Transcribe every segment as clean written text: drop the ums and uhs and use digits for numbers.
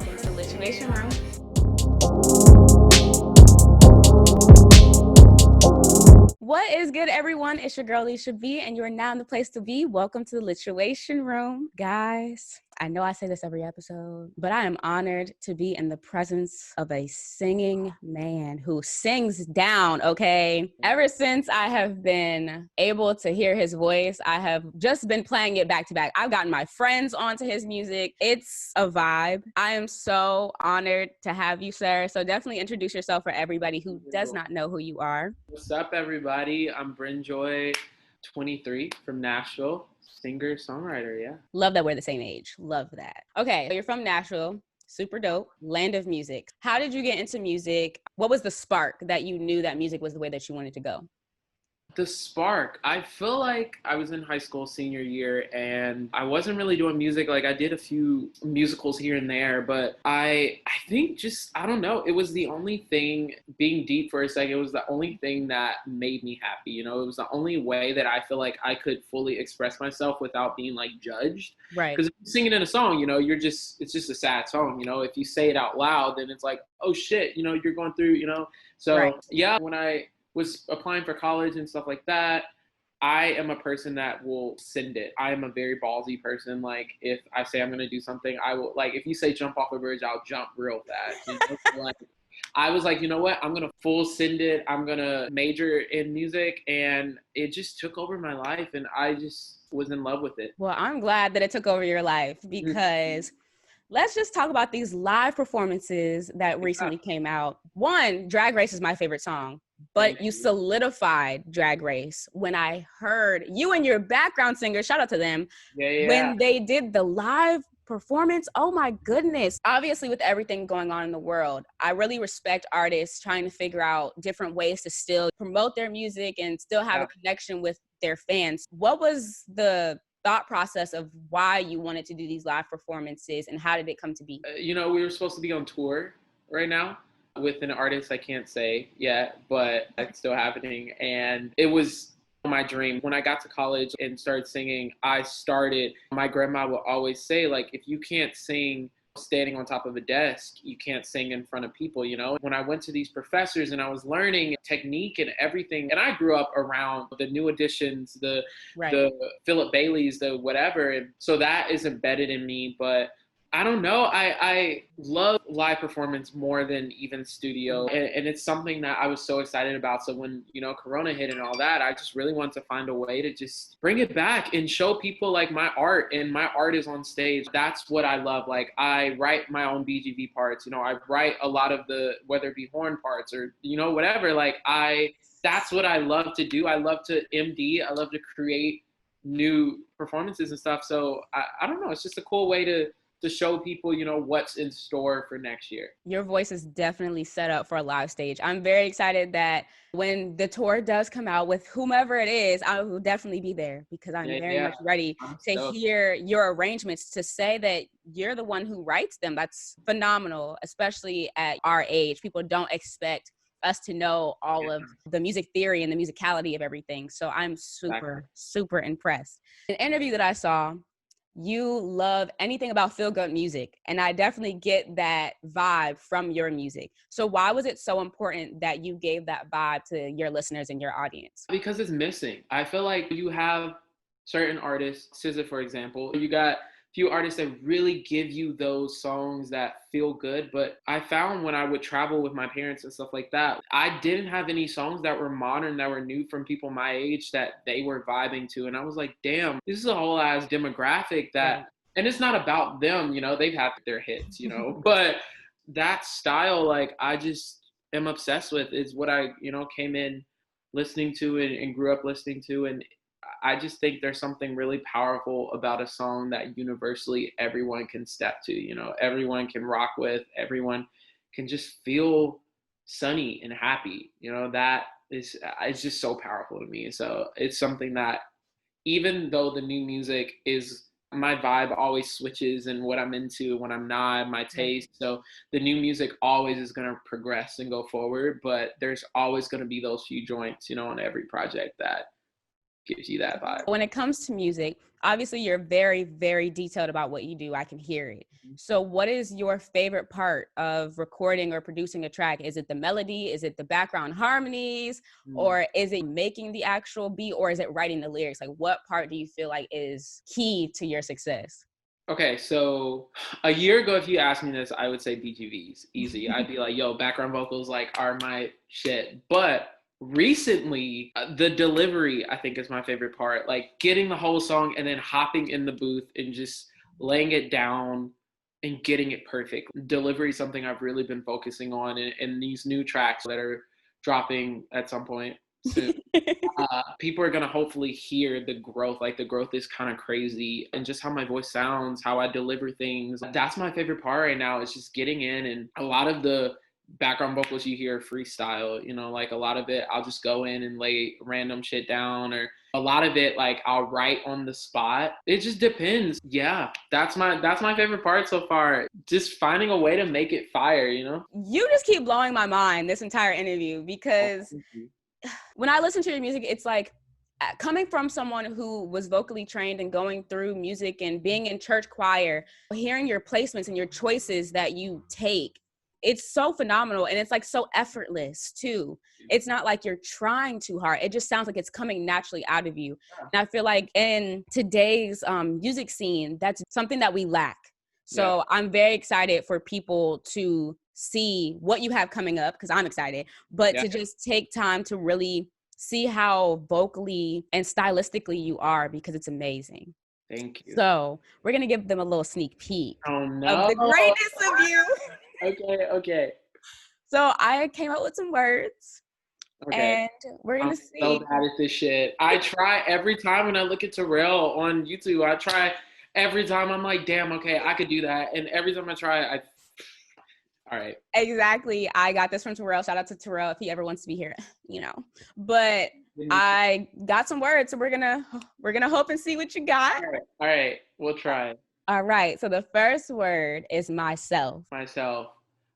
welcome to Lituation Room. What is good, everyone? It's your girl, Alicia B, and you are now in the place to be. Welcome to the Lituation Room. Guys, I know I say this every episode, but I am honored to be in the presence of a singing man who sings down, okay? Ever since I have been able to hear his voice, I have just been playing it back to back. I've gotten my friends onto his music. It's a vibe. I am so honored to have you, sir. So definitely introduce yourself for everybody who does not know who you are. What's up, everybody? I'm Bren Joy, 23, from Nashville, singer, songwriter, yeah. Love that we're the same age. Love that. Okay, so you're from Nashville. Super dope. Land of music. How did you get into music? What was the spark that you knew that music was the way that you wanted to go? The spark. I feel like I was in high school senior year and I wasn't really doing music. Like I did a few musicals here and there, but I think just, I don't know, it was the only thing, being deep for a second, it was the only thing that made me happy. You know, it was the only way that I feel like I could fully express myself without being like judged. Right. Because if you're singing in a song, you know, it's just a sad song. You know, if you say it out loud, then it's like, oh shit, you know, you're going through, you know. So Right. yeah, when I was applying for college and stuff like that, I am a person that will send it. I am a very ballsy person. Like if I say I'm going to do something, I will, like if you say jump off a bridge, I'll jump real fast. You know? Like I was like, you know what? I'm going to full send it. I'm going to major in music, and it just took over my life and I just was in love with it. Well, I'm glad that it took over your life because let's just talk about these live performances that recently came out. One, Drag Race is my favorite song, but you solidified Drag Race when I heard you and your background singer, shout out to them, when they did the live performance. Oh my goodness. Obviously, with everything going on in the world, I really respect artists trying to figure out different ways to still promote their music and still have a connection with their fans. What was the thought process of why you wanted to do these live performances and how did it come to be? You know, we were supposed to be on tour right now with an artist I can't say yet, but it's still happening. And it was my dream. When I got to college and started singing, my grandma would always say, like, if you can't sing standing on top of a desk, you can't sing in front of people, you know? When I went to these professors and I was learning technique and everything, and I grew up around the new editions, the Philip Bailey's, the whatever. And so that is embedded in me, but I don't know. I love live performance more than even studio. And it's something that I was so excited about. So when, you know, Corona hit and all that, I just really wanted to find a way to just bring it back and show people like my art, and my art is on stage. That's what I love. Like I write my own BGV parts, you know, I write a lot of the, whether it be horn parts or, you know, whatever, that's what I love to do. I love to MD. I love to create new performances and stuff. So I don't know. It's just a cool way to show people, you know, what's in store for next year. Your voice is definitely set up for a live stage. I'm very excited that when the tour does come out with whomever it is, I will definitely be there because I'm very much ready to hear your arrangements. To say that you're the one who writes them, that's phenomenal, especially at our age. People don't expect us to know all of the music theory and the musicality of everything. So I'm super impressed. An interview that I saw, you love anything about feel-good music, and I definitely get that vibe from your music. So why was it so important that you gave that vibe to your listeners and your audience? Because it's missing. I feel like you have certain artists, SZA for example, you got few artists that really give you those songs that feel good. But I found when I would travel with my parents and stuff like that, I didn't have any songs that were modern, that were new from people my age that they were vibing to. And I was like, damn, this is a whole ass demographic that, and it's not about them, you know, they've had their hits, you know, but that style, like I just am obsessed with, is what I, you know, came in listening to and grew up listening to. And I just think there's something really powerful about a song that universally everyone can step to, you know, everyone can rock with, everyone can just feel sunny and happy. You know, that is, it's just so powerful to me. So it's something that even though the new music is, my vibe always switches and what I'm into, when I'm not, my taste. So the new music always is going to progress and go forward, but there's always going to be those few joints, you know, on every project that gives you that vibe. When it comes to music, obviously you're very, very detailed about what you do. I can hear it. So what is your favorite part of recording or producing a track? Is it the melody? Is it the background harmonies? Or is it making the actual beat? Or is it writing the lyrics? Like, what part do you feel like is key to your success? Okay, so a year ago, if you asked me this, I would say BGVs, easy. I'd be like, yo, background vocals like are my shit. But recently, the delivery, I think, is my favorite part. Like getting the whole song and then hopping in the booth and just laying it down and getting it perfect. Delivery is something I've really been focusing on in these new tracks that are dropping at some point soon. People are going to hopefully hear the growth. Like the growth is kind of crazy, and just how my voice sounds, how I deliver things. That's my favorite part right now, is just getting in. And a lot of the background vocals you hear freestyle, you know, like a lot of it I'll just go in and lay random shit down, or a lot of it like I'll write on the spot. It just depends. Yeah, that's my favorite part so far. Just finding a way to make it fire, you know? You just keep blowing my mind this entire interview, because when I listen to your music, it's like coming from someone who was vocally trained and going through music and being in church choir, hearing your placements and your choices that you take, it's so phenomenal. And it's like so effortless too. It's not like you're trying too hard. It just sounds like it's coming naturally out of you. And I feel like in today's music scene, that's something that we lack. So I'm very excited for people to see what you have coming up, because I'm excited, but to just take time to really see how vocally and stylistically you are, because it's amazing. Thank you. So we're going to give them a little sneak peek of the greatness of you. Okay. So I came up with some words. Okay. And we're going to see. I'm so bad at this shit. I try every time when I look at Terrell on YouTube. I try every time. I'm like, damn, okay, I could do that. And every time I try, all right. Exactly. I got this from Terrell. Shout out to Terrell if he ever wants to be here, you know. But I got some words, so we're gonna hope and see what you got. All right. We'll try. All right. So the first word is myself. Myself.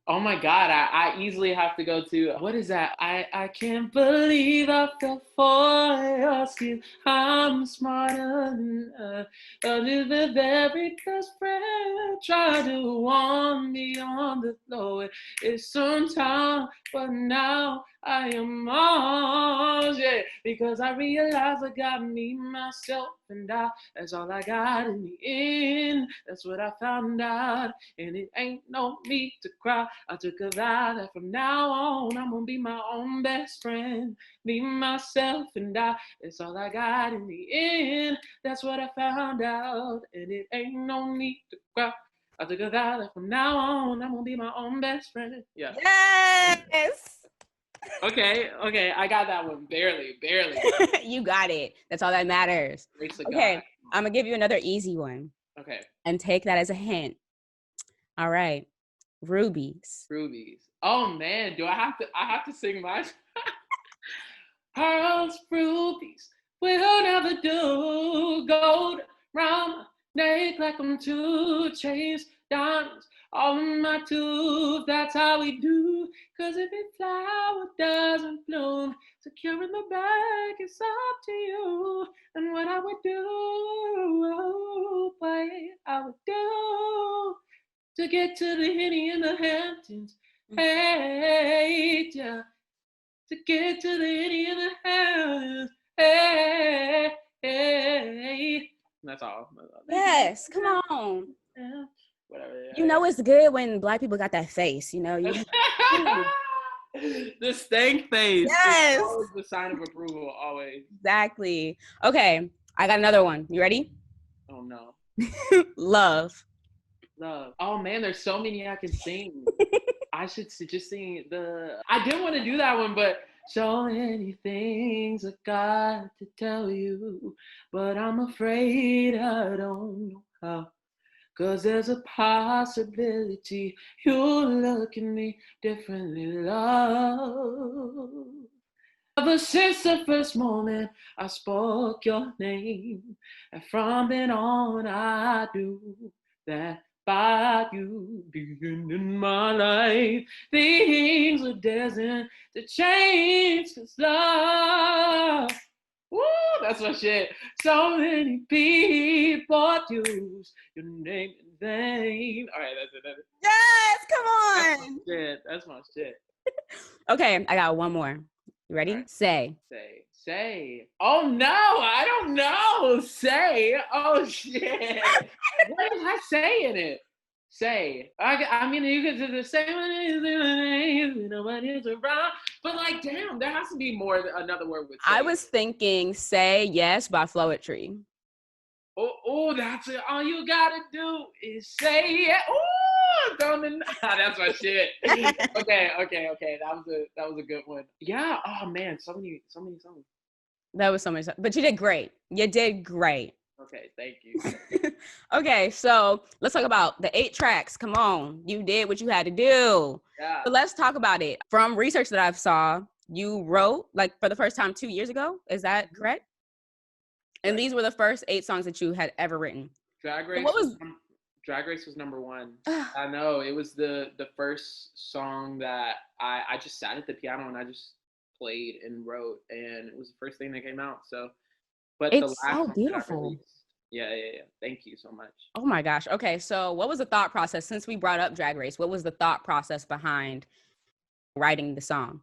Oh my God, I easily have to go to, what is that? I can't believe I fell for your skin. I'm smarter than the very best friend. Try to warn me on the low. It's some time, but now I am on, yeah. Because I realize I got me, myself, and I. That's all I got in the end. That's what I found out. And it ain't no need to cry. I took a vow that from now on, I'm gonna be my own best friend. Me, myself, and I. It's all I got in the end. That's what I found out. And it ain't no need to cry. I took a vow that from now on, I'm gonna be my own best friend. Yeah. Yes. Okay. I got that one. Barely. You got it. That's all that matters. Okay. I'm gonna give you another easy one. Okay. And take that as a hint. All right. Rubies. Oh man, I have to sing my pearls, rubies will never do. Gold round my neck like I'm 2 chains, diamonds all in my tooth. That's how we do. Cause if a flower doesn't bloom, securing the bag is up to you. And what I would do, to get to the Henny in the Hamptons. Hey, yeah. To get to the Henny in the Hamptons. Hey. That's all. Yes, come on. Yeah. Whatever. Yeah. You know it's good when Black people got that face, you know? The stank face. Yes. It's always the sign of approval, always. Exactly. Okay, I got another one. You ready? Oh, no. Love. Oh, man, there's so many I can sing. I should just sing I didn't want to do that one, but so many things I got to tell you, but I'm afraid I don't know how. 'Cause there's a possibility you'll look at me differently, love. Ever since the first moment I spoke your name, and from then on I do that by you being in my life. Things are destined to change, 'cause love, woo, That's my shit. So many people use your name in vain. All right, that's it. Yes, come That's on. my shit. That's my shit. Okay, I got one more. You ready? Right. Say. Oh no, I don't know. Say. Oh shit. What is I say in it? Say. I mean, you could do the same. Nobody's around. But like, damn, there has to be more than another word with say. I was thinking "Say Yes" by Flowetry. Oh, that's it. All you gotta do is say it. Oh, that's my shit. Okay. That was a good one. Yeah. Oh man, so many songs. That was so much, but you did great. You did great. Okay, thank you. Okay, so let's talk about the 8 tracks. Come on, you did what you had to do. Yeah. So let's talk about it. From research that I've saw, you wrote like for the first time 2 years ago. Is that correct? And these were the first 8 songs that you had ever written. Drag Race was number 1. I know, it was the first song that I just sat at the piano and I just played and wrote, and it was the first thing that came out. So, but it's the last so song beautiful. Yeah. Thank you so much. Oh my gosh. Okay, so what was the thought process, since we brought up Drag Race? What was the thought process behind writing the song?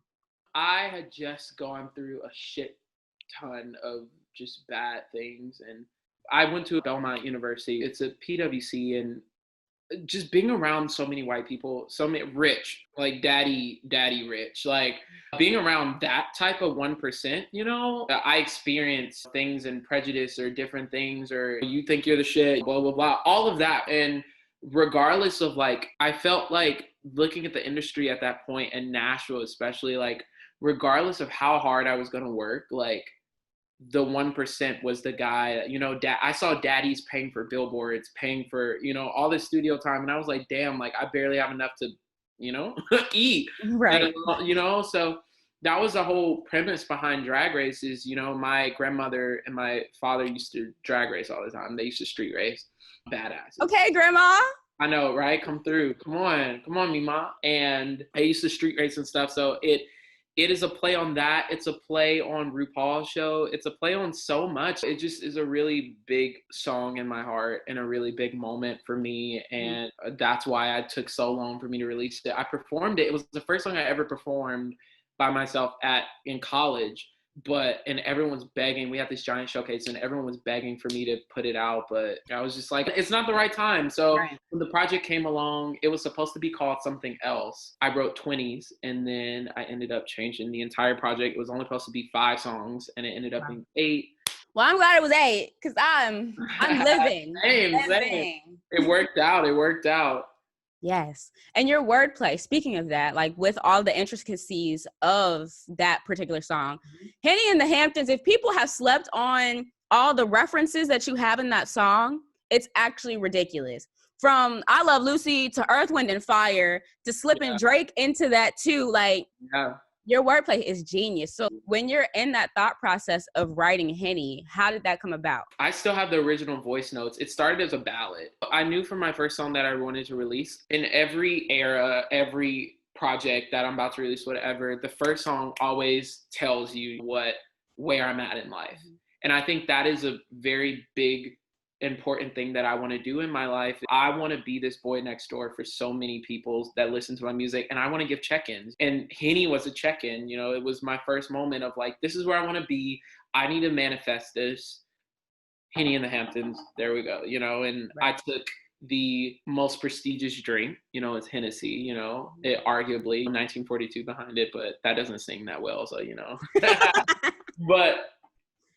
I had just gone through a shit ton of just bad things, and I went to Belmont University. It's a PWC, and just being around so many white people, so many rich, like daddy rich, like being around that type of 1%, I experience things and prejudice or different things, or you think you're the shit, blah, blah, blah, all of that. And regardless of like, I felt like looking at the industry at that point, and Nashville especially, like regardless of how hard I was going to work, like the 1% was the guy, I saw daddies paying for billboards, paying for, all this studio time. And I was like, damn, like I barely have enough to, eat. Right. And, so that was the whole premise behind Drag Race is, my grandmother and my father used to drag race all the time. They used to street race. Badass. Okay, Grandma. I know, right? Come through. Come on, Mima. And I used to street race and stuff. So it is a play on that. It's a play on RuPaul's show. It's a play on so much. It just is a really big song in my heart and a really big moment for me. And that's why I took so long for me to release it. I performed it. It was the first song I ever performed by myself in college. And everyone was begging. We had this giant showcase and everyone was begging for me to put it out. But I was just like, it's not the right time. So when the project came along, it was supposed to be called something else. I wrote 20s, and then I ended up changing the entire project. It was only supposed to be 5 songs, and it ended up being 8. Well, I'm glad it was 8 because I'm living. Same. It worked out. Yes. And your wordplay, speaking of that, like with all the intricacies of that particular song, Henny and the Hamptons, if people have slept on all the references that you have in that song, it's actually ridiculous. From I Love Lucy to Earth, Wind, and Fire to slipping Drake into that too, like your wordplay is genius. So when you're in that thought process of writing Henny, how did that come about? I still have the original voice notes. It started as a ballad. I knew from my first song that I wanted to release. In every era, every project that I'm about to release, whatever, the first song always tells you where I'm at in life. And I think that is a very big, important thing that I want to do in my life. I want to be this boy next door for so many people that listen to my music, and I want to give check-ins. And Henny was a check-in. It was my first moment of like, this is where I want to be. I need to manifest this. Henny in the Hamptons, there we go. And I took the most prestigious drink, it's Hennessy, it arguably 1942 behind it, but that doesn't sing that well, so but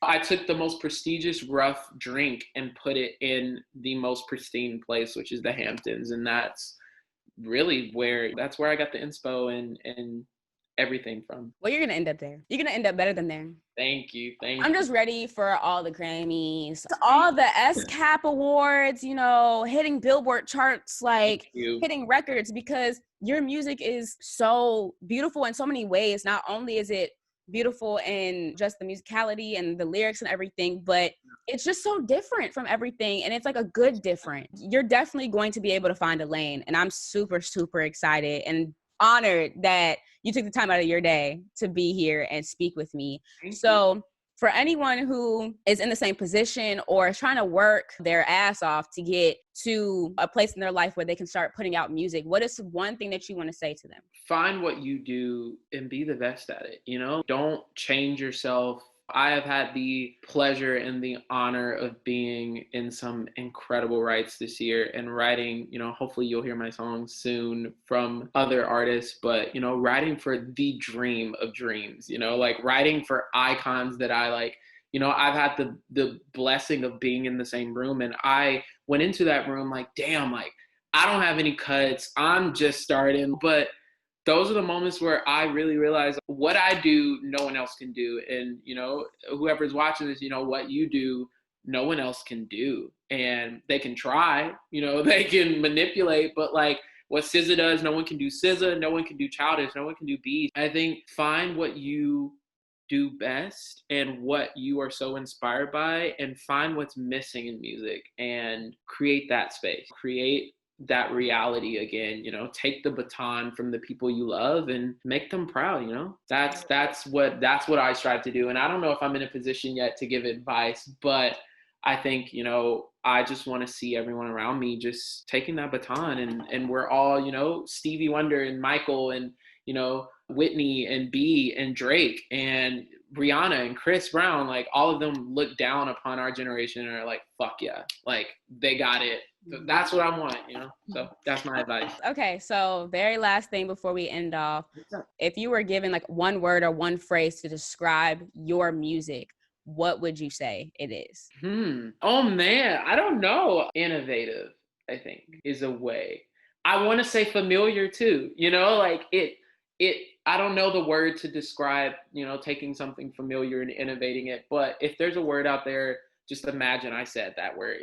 I took the most prestigious rough drink and put it in the most pristine place, which is the Hamptons. And that's really where I got the inspo and everything from. Well, you're going to end up there. You're going to end up better than there. Thank you. I'm just ready for all the Grammys, all the SCAP awards, hitting Billboard charts, like hitting records, because your music is so beautiful in so many ways. Not only is it beautiful in just the musicality and the lyrics and everything, but it's just so different from everything, and it's like a good different. You're definitely going to be able to find a lane, and I'm super, super excited and honored that you took the time out of your day to be here and speak with me. So For anyone who is in the same position or is trying to work their ass off to get to a place in their life where they can start putting out music, what is one thing that you want to say to them? Find what you do and be the best at it. Don't change yourself. I have had the pleasure and the honor of being in some incredible writes this year and writing, hopefully you'll hear my songs soon from other artists, but, writing for the dream of dreams, like writing for icons that I like. I've had the blessing of being in the same room, and I went into that room like, damn, like I don't have any cuts. I'm just starting, but those are the moments where I really realize what I do, no one else can do. And, whoever's watching this, what you do, no one else can do. And they can try, they can manipulate, but like what SZA does, no one can do SZA, no one can do Childish, no one can do Beast. I think find what you do best and what you are so inspired by, and find what's missing in music and create that space, create that reality again. Take the baton from the people you love and make them proud. That's what I strive to do. And I don't know if I'm in a position yet to give advice, but I think I just want to see everyone around me just taking that baton, and we're all Stevie Wonder and Michael and Whitney and B and Drake and Rihanna and Chris Brown, like all of them look down upon our generation and are like, fuck yeah, like they got it. That's what I want, so that's my advice. Okay, so very last thing before we end off, if you were given like one word or one phrase to describe your music, what would you say it is? Oh man, I don't know. Innovative, I think, is a way. I want to say familiar too, like it I don't know the word to describe, taking something familiar and innovating it, but if there's a word out there, just imagine I said that word,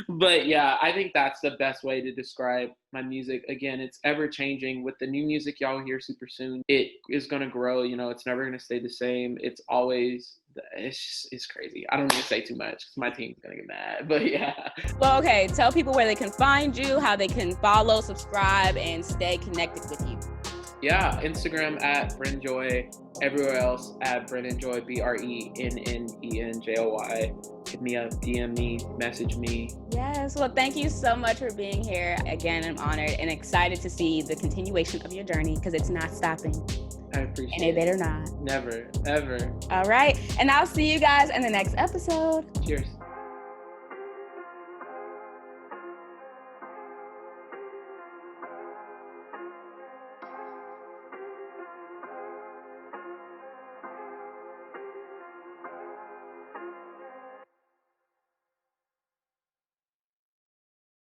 but yeah, I think that's the best way to describe my music. Again, it's ever changing. With the new music y'all hear super soon, it is going to grow, it's never going to stay the same. It's always, it's crazy. I don't need to say too much because my team's going to get mad, but yeah. Well, okay, tell people where they can find you, how they can follow, subscribe, and stay connected with you. Yeah, Instagram at Bren Joy, everywhere else at Bren Joy, BRENNENJOY. Hit me up, DM me, message me. Yes, well, thank you so much for being here. Again, I'm honored and excited to see the continuation of your journey because it's not stopping. I appreciate it. Innovate or not. Never, ever. All right, and I'll see you guys in the next episode. Cheers.